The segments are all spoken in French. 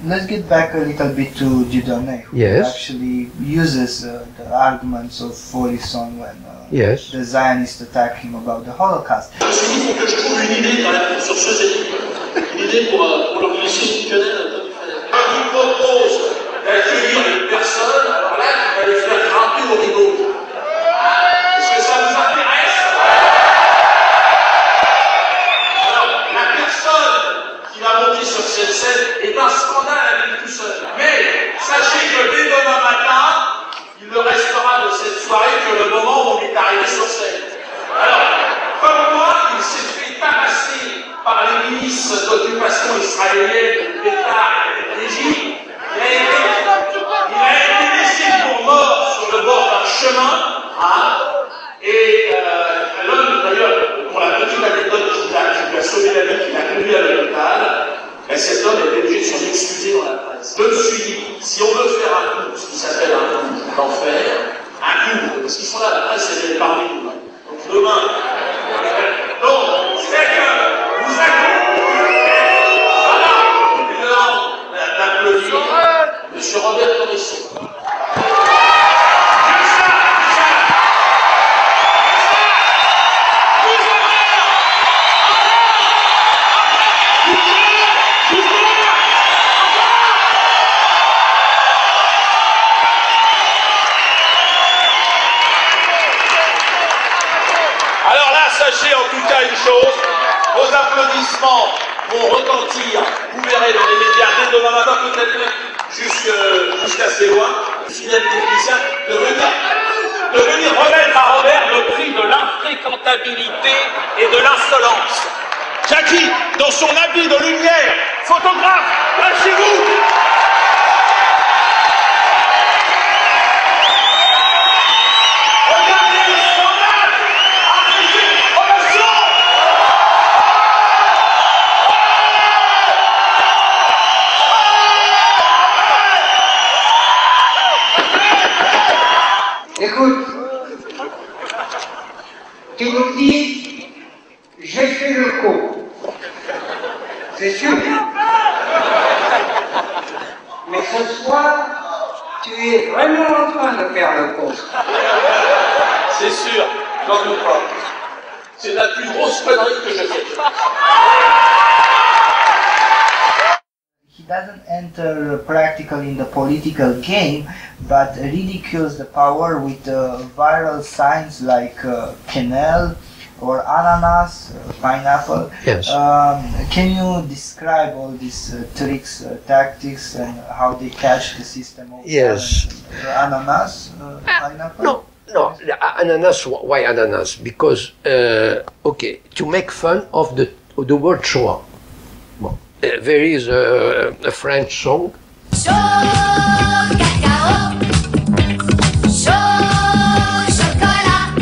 let's get back a little bit to Dieudonné, who actually uses the arguments of Faurisson when the Zionists attack him about the Holocaust. Je me suis dit, il faut que je trouve une idée sur ce génie. Une idée pour le constitutionnel. Je vous propose d'accueillir une personne, alors là, qui va les faire grimper au rideau. Est-ce que ça vous intéresse? Alors, la personne qui va monter sur cette scène est un scandale à lui tout seul. Mais sachez que dès demain matin, il ne restera de cette soirée que le moment où on est arrivé sur scène. Alors, comme moi, il s'est fait tabasser par les milices d'occupation israélienne, l'État et l'Égypte. Il a été laissé pour mort sur le bord d'un chemin. Hein, et l'homme, d'ailleurs, pour la petite anecdote qui lui a sauvé la vie, qui l'a conduit à l'hôpital, cet homme était obligé de s'en excuser dans la presse. Je me suis dit, si on veut faire un coup, ce qui s'appelle un coup d'enfer, un coup, parce qu'ils sont là, la presse, elle est parmi nous. Donc demain, donc, c'est que vous d'applaudir M. Robert Cohen. Alors là, sachez en tout cas une chose, vos applaudissements vont retentir, vous verrez dans les médias dès demain matin, peut-être même jusqu'assez loin, fidèle technicien, de venir remettre à Robert le prix de l'infréquentabilité et de l'insolence. Jackie, dans son habit de lumière, photographe, lâchez-vous! Écoute, tu nous dis, j'ai fait le coup. C'est sûr. Mais ce soir, tu es vraiment en train de faire le coup. C'est sûr, j'en doute pas. C'est la plus grosse connerie que je fais. He doesn't enter practically in the political game, but ridicules the power with viral signs like quenelle or ananas, pineapple. Yes. Can you describe all these tricks, tactics, and how they catch the system of ananas, pineapple? No, ananas. Why ananas? Because okay, to make fun of the word Shoah. Well, there is a French song. Chaud cacao, chaud chocolat.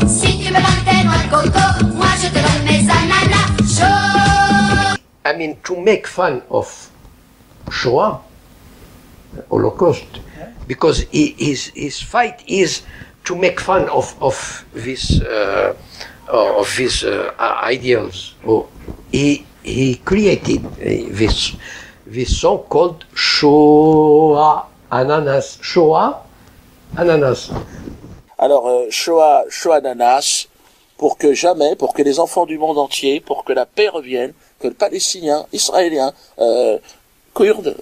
Si tu me donnes tes noix de coco, moi je te donne mes ananas. Chaud. I mean, to make fun of Shoah, Holocaust, because his fight is to make fun of this ideals. He created this song called Shoah Ananas. Shoah Ananas. Alors, Shoah Ananas, pour que les enfants du monde entier, pour que la paix revienne, que le Palestinien, Israélien, Kurde,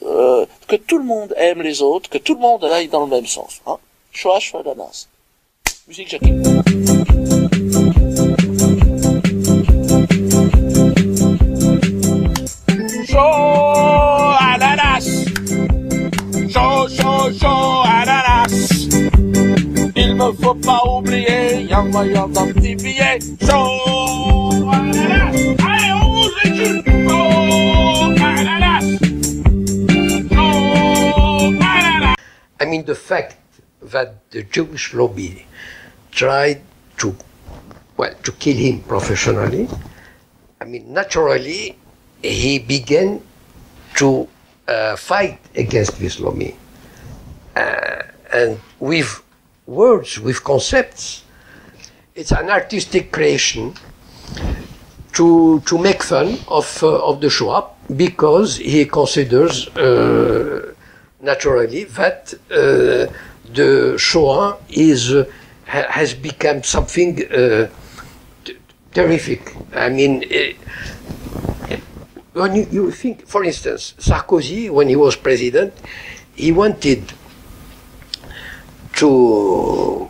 que tout le monde aime les autres, que tout le monde aille dans le même sens. Hein. Shoah Ananas. Musique Jackie. Chaud ananas, chaud ananas. Il me faut pas oublier, y'a moyen d'un petit billet. Chaud ananas, allez on bouge les culs. Chaud ananas, chaud ananas. I mean, the fact that the Jewish lobby tried to kill him professionally, I mean, naturally, he began to fight against this lobby. And with words, with concepts, it's an artistic creation to make fun of the Shoah, because he considers naturally that the Shoah has become something terrific. I mean, when you think, for instance, Sarkozy, when he was president, he wanted to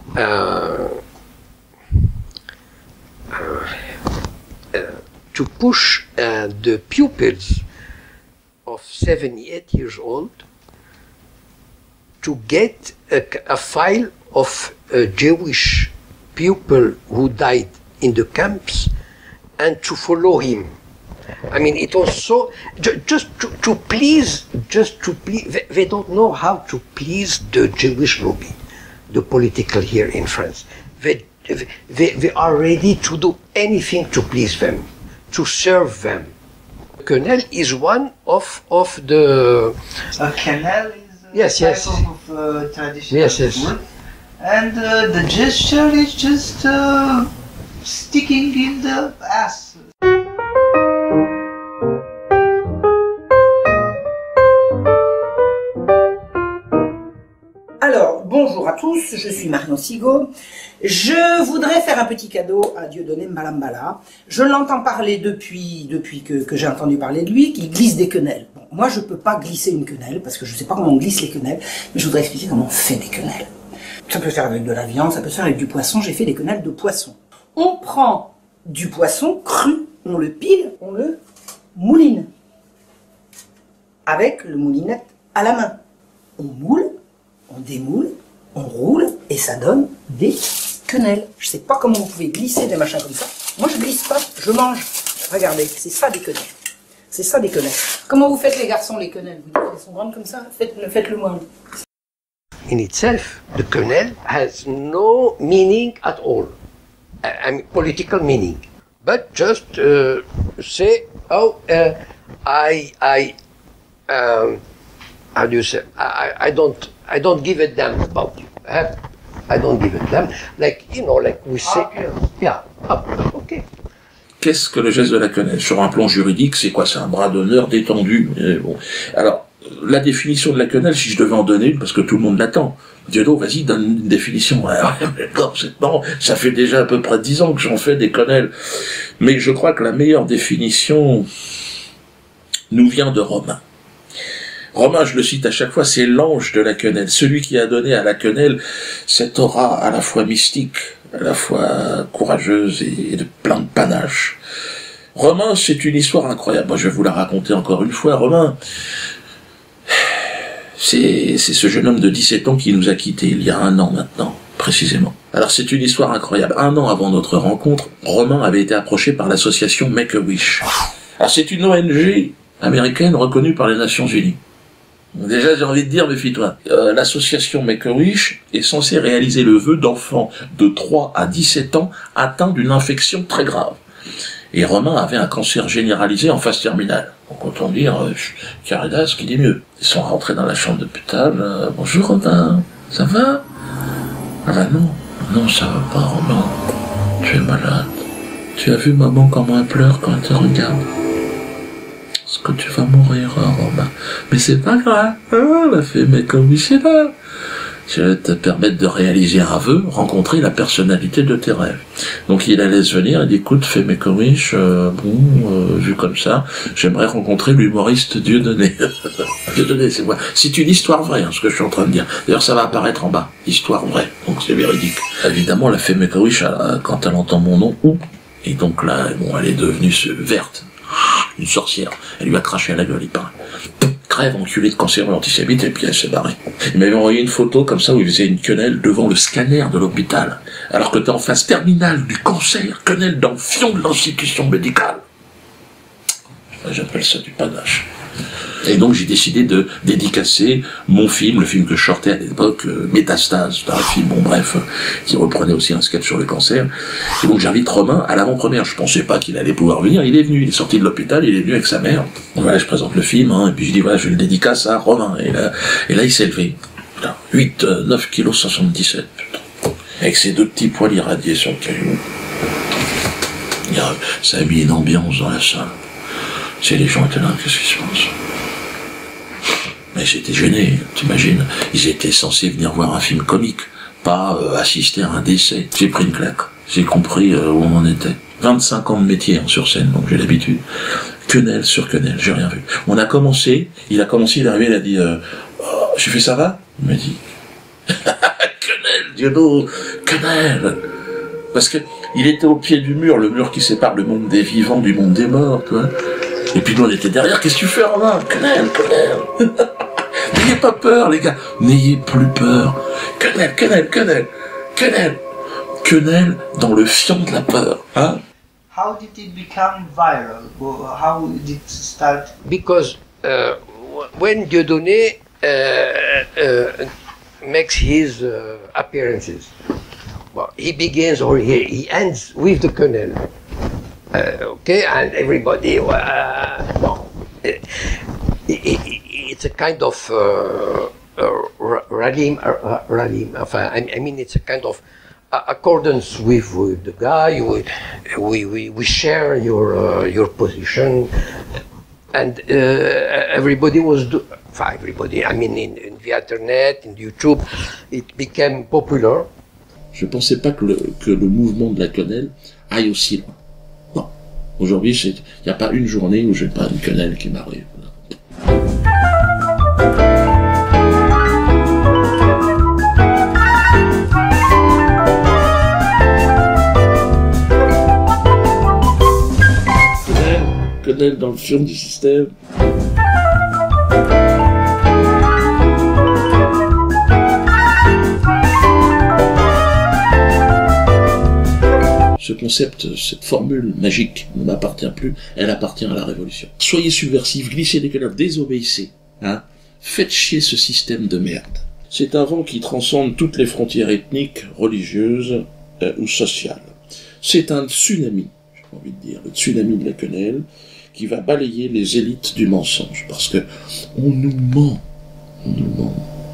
push the pupils of 78 years old to get a file of Jewish people who died in the camps and to follow him. I mean, it was so, just to please, they don't know how to please the Jewish lobby, the political here in France. They are ready to do anything to please them, to serve them. Quenelle is one of the... Quenelle is yes, type of traditional yes, yes. food. And the gesture is just sticking in the ass. Alors, bonjour à tous, je suis Marion Sigaud. Je voudrais faire un petit cadeau à Dieudonné Malambala. Je l'entends parler depuis que j'ai entendu parler de lui, qu'il glisse des quenelles. Bon, moi, je peux pas glisser une quenelle, parce que je sais pas comment on glisse les quenelles, mais je voudrais expliquer comment on fait des quenelles. Ça peut se faire avec de la viande, ça peut se faire avec du poisson. J'ai fait des quenelles de poisson. On prend du poisson cru, on le pile, on le mouline. Avec le moulinette à la main. On moule, on démoule, on roule, et ça donne des quenelles. Je sais pas comment vous pouvez glisser des machins comme ça. Moi je glisse pas, je mange. Regardez, c'est ça des quenelles. C'est ça des quenelles. Comment vous faites les garçons les quenelles? Vous dites qu'elles sont grandes comme ça? Faites-le moi. In itself, the quenelle has no meaning at all. I mean, political meaning. But just say, oh, how do you say? I don't give a damn about you. I don't give a damn. Like, you know, like we say, yeah, okay. Qu'est-ce que le geste de la quenelle? Sur un plan juridique, c'est quoi? C'est un bras d'honneur détendu. Bon. Alors, la définition de la quenelle, si je devais en donner une, parce que tout le monde l'attend. Dieudo, vas-y, donne une définition. Ouais, d'accord, c'est bon, ça fait déjà à peu près 10 ans que j'en fais des quenelles. Mais je crois que la meilleure définition nous vient de Romain. Romain, je le cite à chaque fois, c'est l'ange de la quenelle, celui qui a donné à la quenelle cette aura à la fois mystique, à la fois courageuse et de plein de panache. Romain, c'est une histoire incroyable. Moi, je vais vous la raconter encore une fois. Romain, c'est ce jeune homme de 17 ans qui nous a quittés il y a 1 an maintenant, précisément. Alors, c'est une histoire incroyable. 1 an avant notre rencontre, Romain avait été approché par l'association Make-A-Wish. Alors, c'est une ONG américaine reconnue par les Nations Unies. Déjà, j'ai envie de dire, méfie-toi. L'association Make-A-Wish est censée réaliser le vœu d'enfants de 3 à 17 ans atteints d'une infection très grave. Et Romain avait un cancer généralisé en phase terminale. Donc autant dire, Caridas qui dit mieux. Ils sont rentrés dans la chambre d'hôpital. Bonjour Romain, ça va? Ah bah non, ça va pas Romain. Tu es malade. Tu as vu maman comment elle pleure quand elle te regarde? Est-ce que tu vas mourir, Romain? Mais c'est pas grave. La fée Make-A-Wish est là. Je vais te permettre de réaliser un vœu, rencontrer la personnalité de tes rêves. Donc il la laisse venir, il dit, écoute, fais Make-A-Wish, vu comme ça, j'aimerais rencontrer l'humoriste Dieudonné. Dieudonné, c'est moi. C'est une histoire vraie, hein, ce que je suis en train de dire. D'ailleurs, ça va apparaître en bas. Histoire vraie. Donc c'est véridique. Évidemment, la fée Make-A-Wish, quand elle entend mon nom, et donc là, bon, elle est devenue verte. Une sorcière. Elle lui a craché à la gueule, il paraît. Crève, enculé de cancer antisémite, et puis elle s'est barrée. Il m'avait envoyé une photo comme ça où il faisait une quenelle devant le scanner de l'hôpital. Alors que t'es en phase terminale du cancer, quenelle dans le fion de l'institution médicale. J'appelle ça du panache. Et donc j'ai décidé de dédicacer mon film, le film que je sortais à l'époque, Métastase, un film, bon bref, qui reprenait aussi un sketch sur le cancer. Et donc j'invite Romain à l'avant-première. Je pensais pas qu'il allait pouvoir venir, il est venu, il est sorti de l'hôpital, il est venu avec sa mère. Donc voilà, je présente le film, et puis je dis voilà, je le dédicace à Romain. Et là il s'est levé. Putain, 9 kg 77, putain. Avec ses 2 petits poils irradiés sur le caillou. Ça a mis une ambiance dans la salle. C'est les gens étaient là, qu'est-ce qui se passe? Mais j'étais gêné, t'imagines. Ils étaient censés venir voir un film comique, pas assister à un décès. J'ai pris une claque. J'ai compris où on en était. 25 ans de métier sur scène, donc j'ai l'habitude. Quenelle sur quenelle, j'ai rien vu. On a commencé, il est arrivé, il a dit oh, j'ai fait ça va? Il m'a dit quenelle, Diodo, quenelle. Parce que il était au pied du mur, le mur qui sépare le monde des vivants du monde des morts, tu vois. Et puis nous on était derrière, qu'est-ce que tu fais Romain? Quenelle, quenelle. N'ayez pas peur les gars, n'ayez plus peur. Quenelle, quenelle, quenelle, quenelle. Quenelle dans le fion de la peur, hein? How did it become viral? How did it start? Because when Dieudonné makes his appearances, well, he begins or he ends with the quenelle. Okay, and everybody, it's a kind of rallying. I mean, it's a kind of accordance with the guy. We share your position, and everybody was everybody. I mean, in the internet, in YouTube, it became popular. Je pensais pas que le mouvement de la quenelle aille aussi loin. Non. Aujourd'hui, il n'y a pas une journée où j'ai pas une quenelle qui m'arrive. Quenelle dans le fion du système. Ce concept, cette formule magique ne m'appartient plus, elle appartient à la Révolution. Soyez subversifs, glissez des cadavres, désobéissez, hein. Faites chier ce système de merde. C'est un vent qui transcende toutes les frontières ethniques, religieuses ou sociales. C'est un tsunami, j'ai envie de dire, le tsunami de la quenelle, qui va balayer les élites du mensonge, parce que on nous ment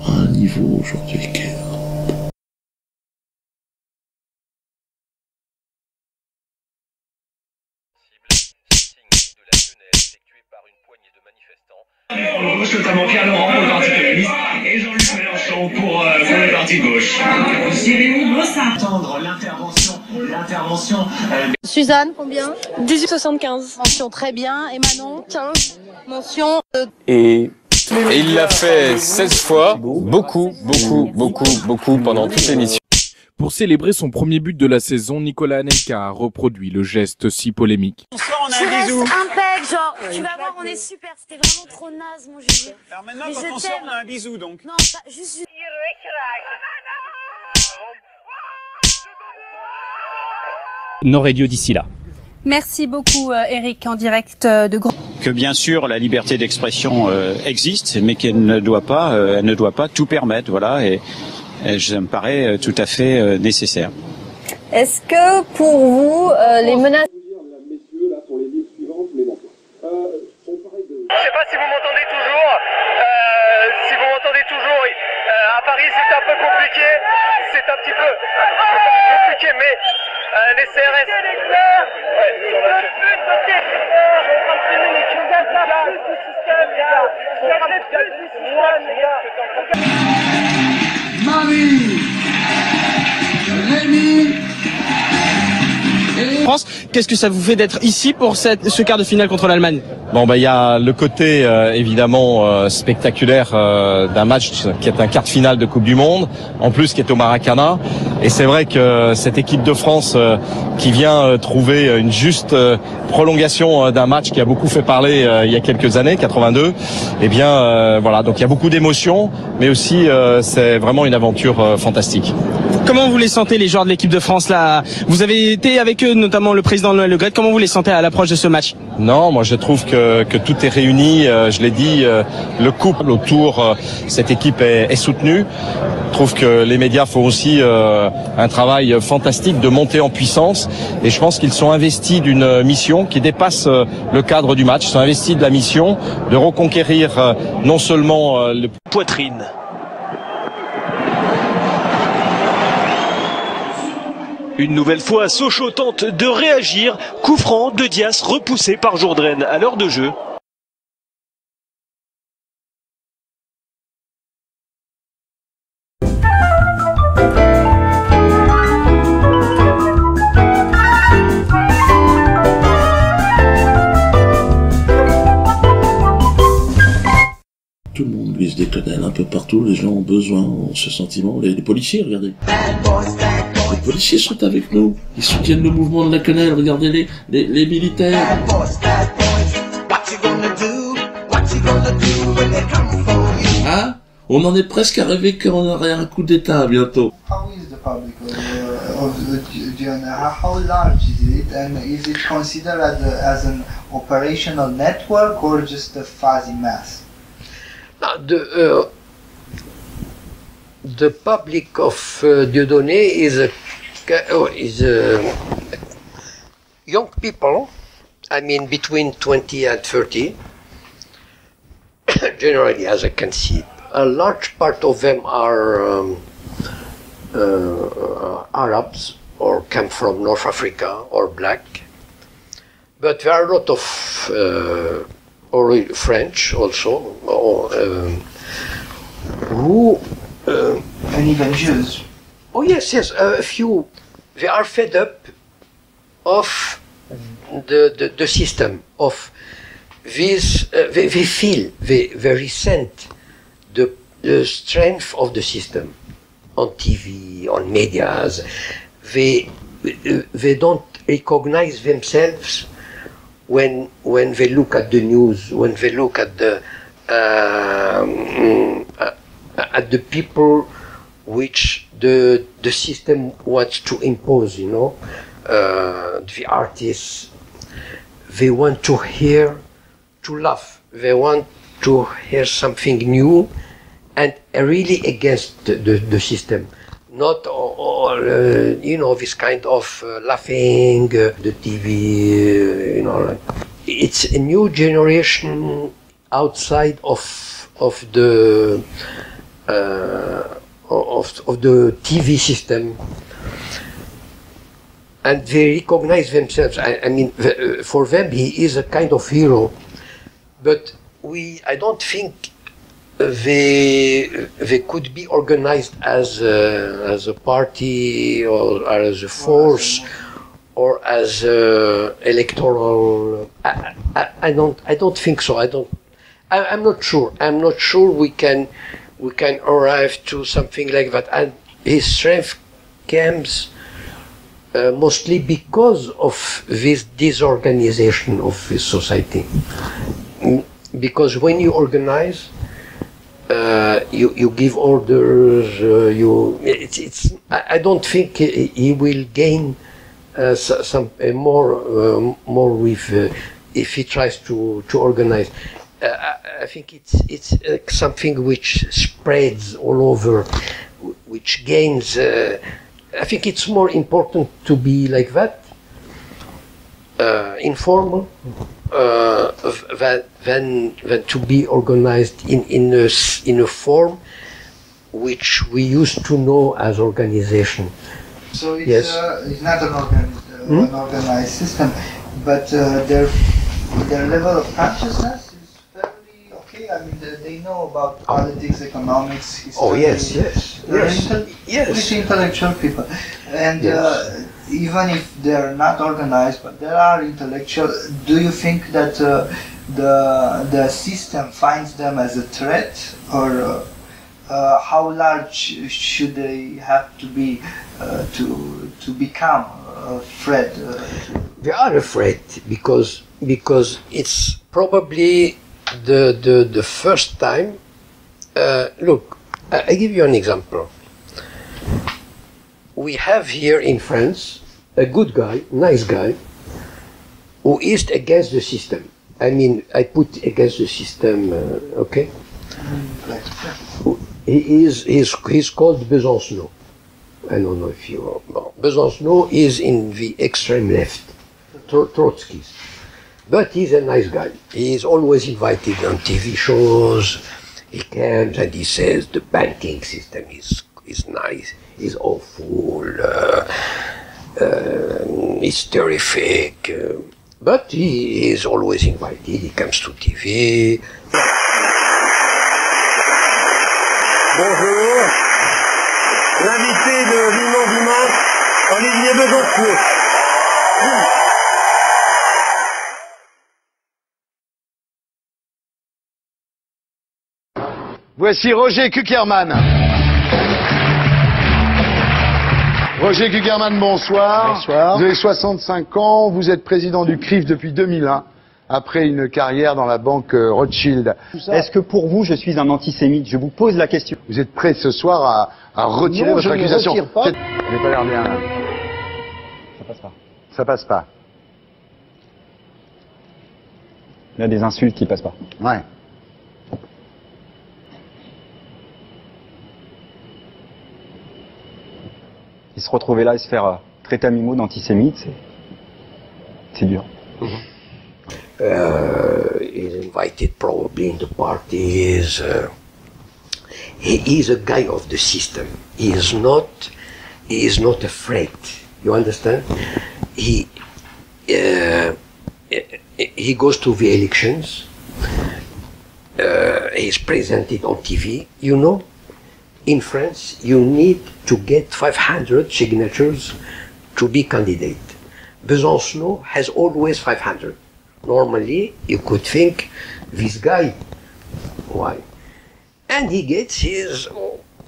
à un niveau aujourd'hui qui est... En gauche, notamment Pierre Laurent pour le Parti communiste et Jean-Luc Mélenchon pour le Parti gauche. Jérémy Brossard. Attendre l'intervention. Suzanne, combien? 18,75. Mention très bien. Et Manon? 15. Mention. Et il l'a fait 16 fois, beaucoup pendant toute l'émission. Pour célébrer son premier but de la saison, Nicolas Anelka a reproduit le geste si polémique. On a un bisou. Impec, genre, tu vas voir, on est super. C'était vraiment trop naze, mon Gégé. Alors maintenant, quand on sort, on a un bisou, donc. Non, pas juste... N'aurait lieu d'ici là. Merci beaucoup, Eric, en direct de Gand. Que bien sûr, la liberté d'expression existe, mais qu'elle ne doit pas tout permettre, voilà, et ça me paraît tout à fait nécessaire. Est-ce que pour vous, les menaces... Je sais pas si vous m'entendez toujours. À Paris, c'est un peu compliqué. C'est un petit peu compliqué, mais les CRS. Marie, Rémi. France, qu'est-ce que ça vous fait d'être ici pour ce quart de finale contre l'Allemagne? Bon, il y a le côté évidemment spectaculaire d'un match qui est un quart de finale de Coupe du Monde, en plus qui est au Maracana. Et c'est vrai que cette équipe de France qui vient trouver une juste prolongation d'un match qui a beaucoup fait parler il y a quelques années, 82. Eh bien, voilà, donc il y a beaucoup d'émotions, mais aussi c'est vraiment une aventure fantastique. Comment vous les sentez, les joueurs de l'équipe de France là? Vous avez été avec eux, notamment le président Noël Le Graët. Comment vous les sentez à l'approche de ce match? Non, moi je trouve que tout est réuni. Je l'ai dit, le couple autour cette équipe est soutenu. Je trouve que les médias font aussi un travail fantastique de montée en puissance. Et je pense qu'ils sont investis d'une mission qui dépasse le cadre du match. Ils sont investis de la mission de reconquérir non seulement le poitrine. Une nouvelle fois, Sochaux tente de réagir. Coup franc de Dias repoussé par Jourdain à l'heure de jeu. Tout le monde vise des quenelles un peu partout, les gens ont besoin, ont ce sentiment. Les policiers, regardez. Les policiers sont avec nous, ils soutiennent le mouvement de la quenelle, regardez les militaires. Hein? On en est presque à rêver qu'on aurait un coup d'état bientôt. How is the public of how large is it, and is it considered as an operational network or just a fuzzy mass? The public of Dieudonné is young people, I mean between 20 and 30, generally as I can see. A large part of them are Arabs or come from North Africa or black, but there are a lot of or French also, who and even Jews. Oh yes, a few. They are fed up of the system of this. They feel they resent the strength of the system on TV, on medias. They don't recognize themselves when they look at the news, when they look at the people which the system wants to impose, you know, the artists. They want to laugh. They want to hear something new and really against the system. Not all, you know, this kind of laughing, the TV, you know. It's a new generation outside of the TV system, and they recognize themselves. I mean, for them, he is a kind of hero, but I don't think they could be organized as a party or as a force or as electoral. I don't think so. I'm not sure. I'm not sure we can arrive to something like that. And his strength comes mostly because of this disorganization of this society. Because when you organize, you give orders. I don't think he will gain more with if he tries to organize. I think it's something which spreads all over, which gains. I think it's more important to be like that, informal, than to be organized in a form which we used to know as organization. So it's, yes. It's not an organized system, but their level of consciousness is fairly okay. I mean, they know about politics, economics, history. Oh yes. They're pretty intellectual people, and even if they're not organized, but they are intellectual. Do you think that the system finds them as a threat, or how large should they have to be to become afraid? They are afraid because it's probably the first time. Look, I give you an example. We have here in France a good guy, nice guy, who is against the system. I mean, I put against the system, okay? He's called Besancenot. I don't know if you know. Besancenot is in the extreme left, Trotskyist. But he's a nice guy. He is always invited on TV shows. He comes and he says the banking system is nice, is awful. It's terrific. But he is always invited. He comes to TV. Bonjour. L'invité de Vivement Dimanche, Olivier Besançon. Voici Roger Kuckerman. Roger Kuckerman, bonsoir. Bonsoir. Vous avez 65 ans, vous êtes président du CRIF depuis 2001, après une carrière dans la banque Rothschild. Est-ce que pour vous, je suis un antisémite? Je vous pose la question. Vous êtes prêt ce soir à retirer votre accusation? Je ne retire pas. Vous n'avez pas l'air bien. Ça passe pas. Ça passe pas. Il y a des insultes qui passent pas. Ouais. Et se retrouver là et se faire traiter à mi-mot d'antisémite, c'est dur. He's invited probably in the parties. He is a guy of the system. He is not afraid. You understand? He goes to the elections. He's presented on TV. You know, in France, you need to get 500 signatures to be candidate. Besançon has always 500. Normally, you could think, this guy, why? And he gets his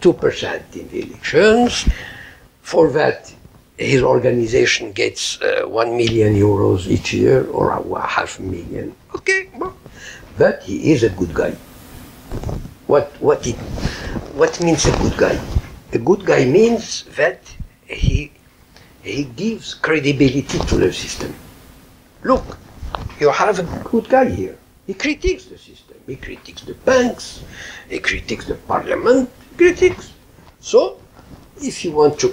2% in the elections. For that, his organization gets 1 million euros each year, or $500,000. Okay, but he is a good guy. What means a good guy? A good guy means that he gives credibility to the system. Look, you have a good guy here. He critiques the system. He critiques the banks. He critiques the parliament. Critiques. So, if you want to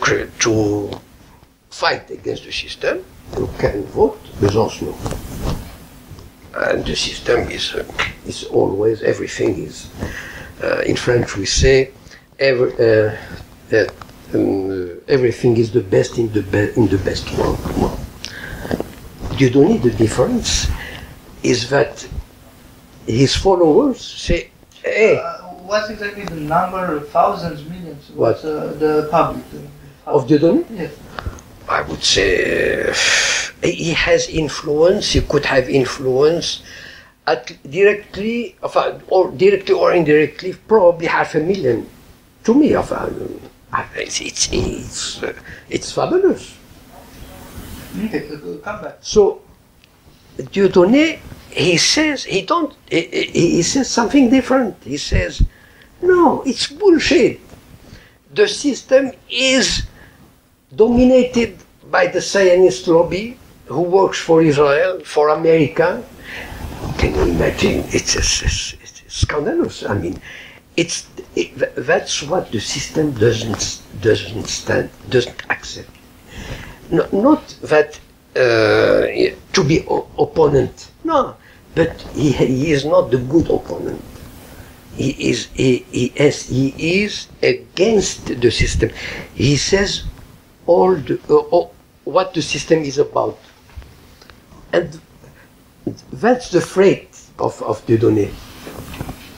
fight against the system, you can vote Besançon. And the system is always, everything is, in French we say, that everything is the best in the best world. Dieudonné, the difference is that his followers say, hey. What's exactly the number? Thousands, millions? What? The public? Of Dieudonné? Yes. I would say he has influence. He could have influence directly or indirectly, probably 500,000. To me, it's fabulous. Come back. So, Dieudonné, he says something different. He says, no, it's bullshit. The system is dominated by the Zionist lobby who works for Israel, for America. Can you imagine? It's scandalous. I mean, that's what the system doesn't accept. Not that to be opponent. No, but he is not the good opponent. He is against the system. He says what the system is about, and that's the threat of Dieudonné.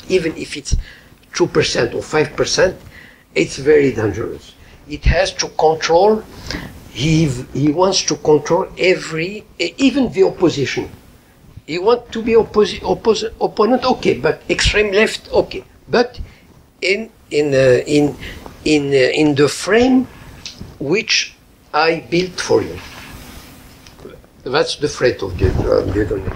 Even if it's 2% or 5%, it's very dangerous. It has to control. He wants to control even the opposition. He wants to be opponent, okay, but extreme left, okay, but in the frame which I built for you. That's the threat of Dieudonné.